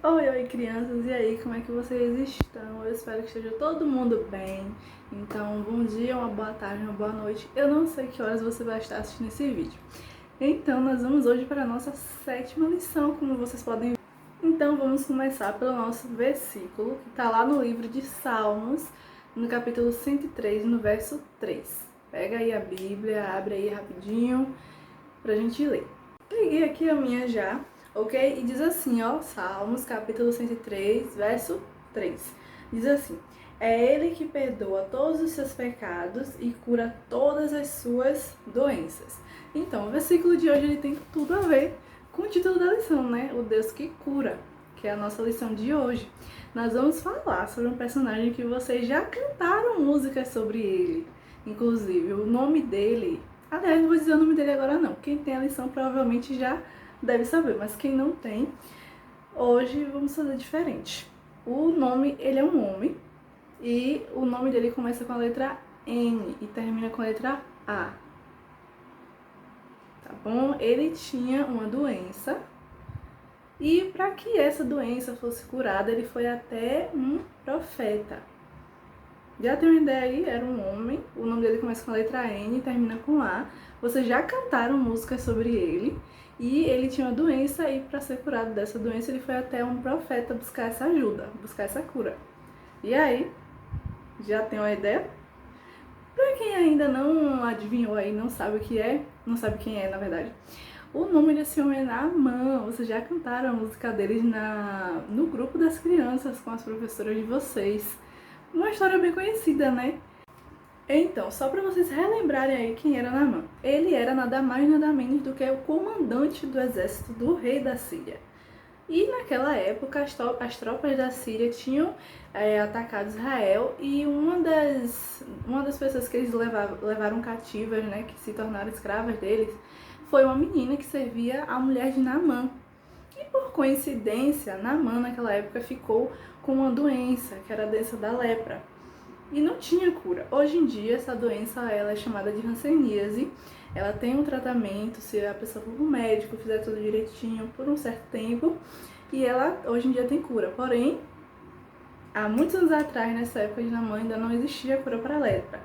Oi, crianças, e aí, como é que vocês estão? Eu espero que esteja todo mundo bem. Então, bom dia, uma boa tarde, uma boa noite. Eu não sei que horas você vai estar assistindo esse vídeo. Então, nós vamos hoje para a nossa 7ª lição, como vocês podem ver. Então, vamos começar pelo nosso versículo, que está lá no livro de Salmos, no capítulo 103, no verso 3. Pega aí a Bíblia, abre aí rapidinho pra gente ler. Peguei aqui a minha já, ok? E diz assim, ó, Salmos, capítulo 103, verso 3. Diz assim: é Ele que perdoa todos os seus pecados e cura todas as suas doenças. Então, o versículo de hoje ele tem tudo a ver com o título da lição, né? O Deus que cura, que é a nossa lição de hoje. Nós vamos falar sobre um personagem que vocês já cantaram músicas sobre ele. Inclusive, o nome dele... Aliás, não vou dizer o nome dele agora não. Quem tem a lição provavelmente já deve saber, mas quem não tem, hoje vamos fazer diferente. O nome, ele é um homem e o nome dele começa com a letra N e termina com a letra A. Tá bom? Ele tinha uma doença e para que essa doença fosse curada, ele foi até um profeta. Já tem uma ideia aí? Era um homem, o nome dele começa com a letra N e termina com A. Vocês já cantaram músicas sobre ele e ele tinha uma doença e para ser curado dessa doença ele foi até um profeta buscar essa ajuda, buscar essa cura. E aí, já tem uma ideia? Para quem ainda não adivinhou aí, não sabe o que é, não sabe quem é na verdade, o nome desse homem é Naamã. Vocês já cantaram a música deles no grupo das crianças com as professoras de vocês. Uma história bem conhecida, né? Então, só para vocês relembrarem aí quem era Naamã. Ele era nada mais nada menos do que o comandante do exército do rei da Síria. E naquela época as tropas da Síria tinham atacado Israel e uma das pessoas que eles levaram cativas, né, que se tornaram escravas deles, foi uma menina que servia a mulher de Naamã. E por coincidência, Naamã naquela época ficou com uma doença, que era a doença da lepra. E não tinha cura. Hoje em dia, essa doença ela é chamada de hanseníase. Ela tem um tratamento, se a pessoa for para o médico, fizer tudo direitinho por um certo tempo, e ela hoje em dia tem cura. Porém, há muitos anos atrás, nessa época de Naamã, ainda não existia cura para a lepra.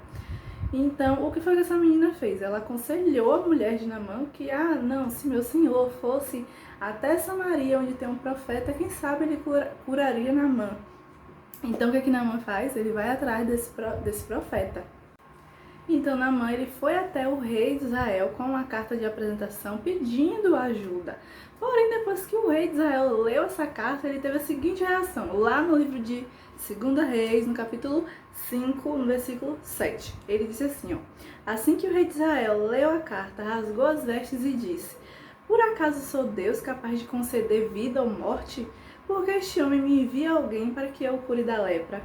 Então, o que foi que essa menina fez? Ela aconselhou a mulher de Naamã que, não, se meu senhor fosse até Samaria, onde tem um profeta, quem sabe ele curaria Naamã. Então, o que Naamã faz? Ele vai atrás desse profeta. Então, Naamã ele foi até o rei de Israel com uma carta de apresentação pedindo ajuda. Porém, depois que o rei de Israel leu essa carta, ele teve a seguinte reação. Lá no livro de 2 Reis, no capítulo 5, no versículo 7. Ele disse assim, ó: assim que o rei de Israel leu a carta, rasgou as vestes e disse: por acaso sou Deus capaz de conceder vida ou morte? Porque este homem me envia alguém para que eu o cure da lepra.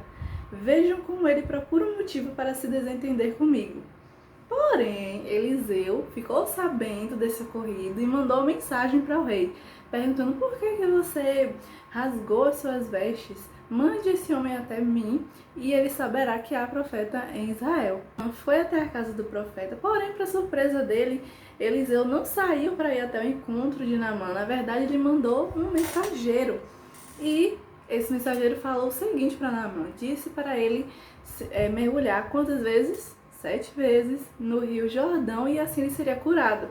Vejam como ele procura um motivo para se desentender comigo. Porém, Eliseu ficou sabendo desse ocorrido e mandou mensagem para o rei, perguntando: por que você rasgou as suas vestes? Mande esse homem até mim e ele saberá que há profeta em Israel. Foi até a casa do profeta, porém, para surpresa dele, Eliseu não saiu para ir até o encontro de Naamã. Na verdade, ele mandou um mensageiro. E esse mensageiro falou o seguinte para Naamã: disse para ele mergulhar quantas vezes? 7 vezes no rio Jordão e assim ele seria curado.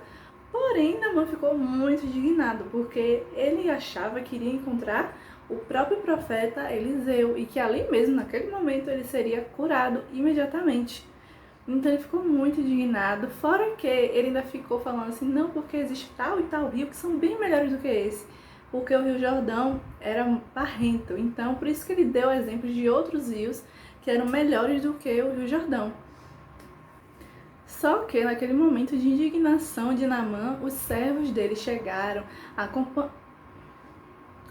Porém, Naamã ficou muito indignado, porque ele achava que iria encontrar o próprio profeta Eliseu e que ali mesmo, naquele momento, ele seria curado imediatamente. Então ele ficou muito indignado, fora que ele ainda ficou falando assim: não, porque existe tal e tal rio que são bem melhores do que esse, porque o rio Jordão era barrento. Então, por isso que ele deu exemplos de outros rios que eram melhores do que o rio Jordão. Só que naquele momento de indignação de Naamã, os servos dele chegaram,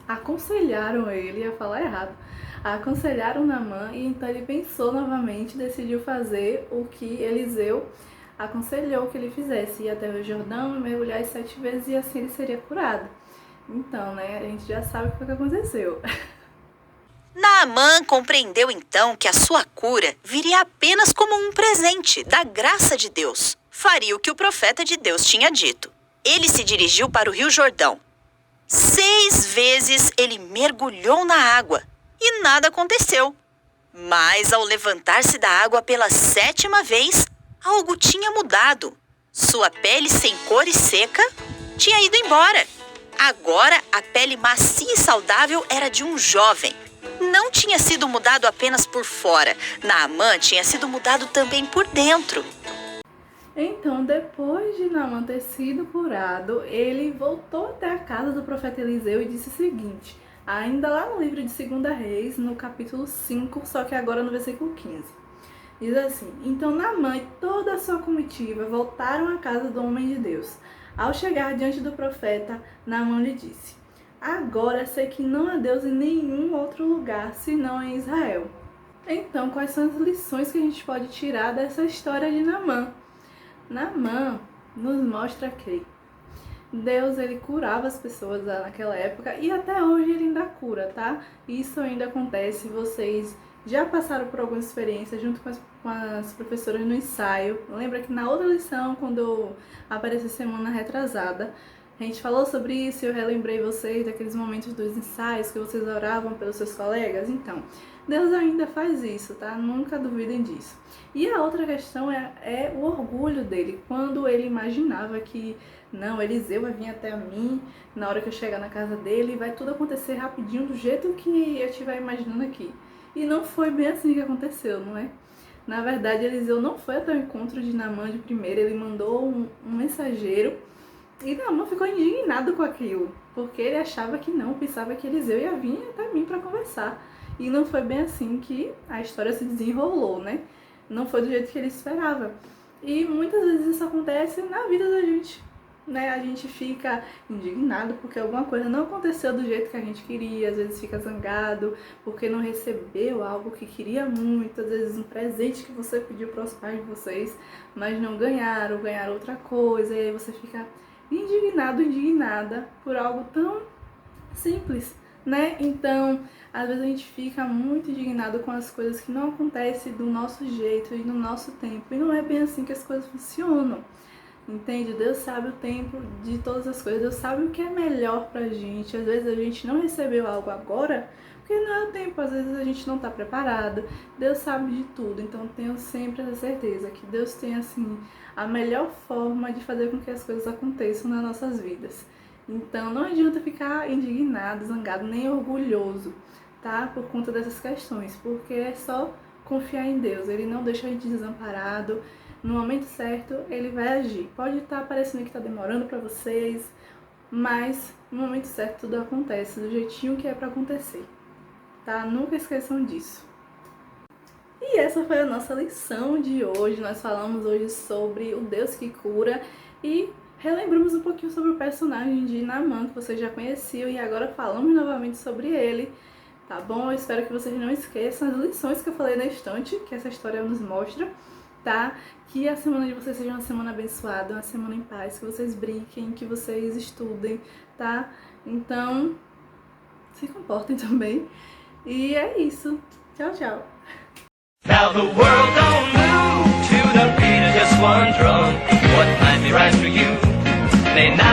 aconselharam ele, ia falar errado, aconselharam Naamã, e então ele pensou novamente, decidiu fazer o que Eliseu aconselhou que ele fizesse: ir até o Jordão, mergulhar 7 vezes e assim ele seria curado. Então, né, a gente já sabe o que foi que aconteceu. Naamã compreendeu então que a sua cura viria apenas como um presente da graça de Deus. Faria o que o profeta de Deus tinha dito. Ele se dirigiu para o rio Jordão. 6 vezes ele mergulhou na água e nada aconteceu. Mas ao levantar-se da água pela 7ª vez, algo tinha mudado. Sua pele sem cor e seca tinha ido embora. Agora a pele macia e saudável era de um jovem. Não tinha sido mudado apenas por fora. Naamã tinha sido mudado também por dentro. Então, depois de Naamã ter sido curado, ele voltou até a casa do profeta Eliseu e disse o seguinte, ainda lá no livro de 2 Reis, no capítulo 5, só que agora no versículo 15. Diz assim, então Naamã e toda a sua comitiva voltaram à casa do homem de Deus. Ao chegar diante do profeta, Naamã lhe disse, agora sei que não há Deus em nenhum outro lugar, senão em Israel. Então, quais são as lições que a gente pode tirar dessa história de Naamã? Naamã nos mostra que Deus, ele curava as pessoas lá naquela época e até hoje ele ainda cura, tá? Isso ainda acontece, vocês já passaram por alguma experiência junto com as professoras no ensaio. Lembra que na outra lição, quando eu apareci semana retrasada, a gente falou sobre isso e eu relembrei vocês daqueles momentos dos ensaios que vocês oravam pelos seus colegas? Então, Deus ainda faz isso, tá? Nunca duvidem disso. E a outra questão é o orgulho dele, quando ele imaginava que, não, Eliseu vai vir até a mim, na hora que eu chegar na casa dele, vai tudo acontecer rapidinho, do jeito que eu estiver imaginando aqui. E não foi bem assim que aconteceu, não é? Na verdade, Eliseu não foi até o encontro de Naamã de primeira, ele mandou um mensageiro e Naamã ficou indignado com aquilo, porque ele achava que não, pensava que Eliseu ia vir até mim para conversar. E não foi bem assim que a história se desenrolou, né? Não foi do jeito que ele esperava. E muitas vezes isso acontece na vida da gente, né? A gente fica indignado porque alguma coisa não aconteceu do jeito que a gente queria, às vezes fica zangado porque não recebeu algo que queria muito, às vezes um presente que você pediu para os pais de vocês, mas não ganharam, ganharam outra coisa, e aí você fica indignado, indignada por algo tão simples, né? Então, às vezes a gente fica muito indignado com as coisas que não acontecem do nosso jeito e no nosso tempo, e não é bem assim que as coisas funcionam. Entende? Deus sabe o tempo de todas as coisas, Deus sabe o que é melhor pra gente. Às vezes a gente não recebeu algo agora, porque não é o tempo, às vezes a gente não tá preparado. Deus sabe de tudo, então tenho sempre essa certeza que Deus tem, assim, a melhor forma de fazer com que as coisas aconteçam nas nossas vidas. Então não adianta ficar indignado, zangado, nem orgulhoso, tá? Por conta dessas questões, porque é só confiar em Deus, Ele não deixa a gente desamparado. No momento certo, Ele vai agir. Pode estar parecendo que está demorando para vocês, mas no momento certo tudo acontece do jeitinho que é para acontecer, tá? Nunca esqueçam disso. E essa foi a nossa lição de hoje. Nós falamos hoje sobre o Deus que cura e relembramos um pouquinho sobre o personagem de Naamã, que vocês já conheciam, e agora falamos novamente sobre ele, tá bom? Eu espero que vocês não esqueçam as lições que eu falei na estante, que essa história nos mostra, tá? Que a semana de vocês seja uma semana abençoada, uma semana em paz, que vocês brinquem, que vocês estudem, tá? Então, se comportem também. E é isso. Tchau, tchau. Now the world don't move to the beat of just one drum. What might be right for you may not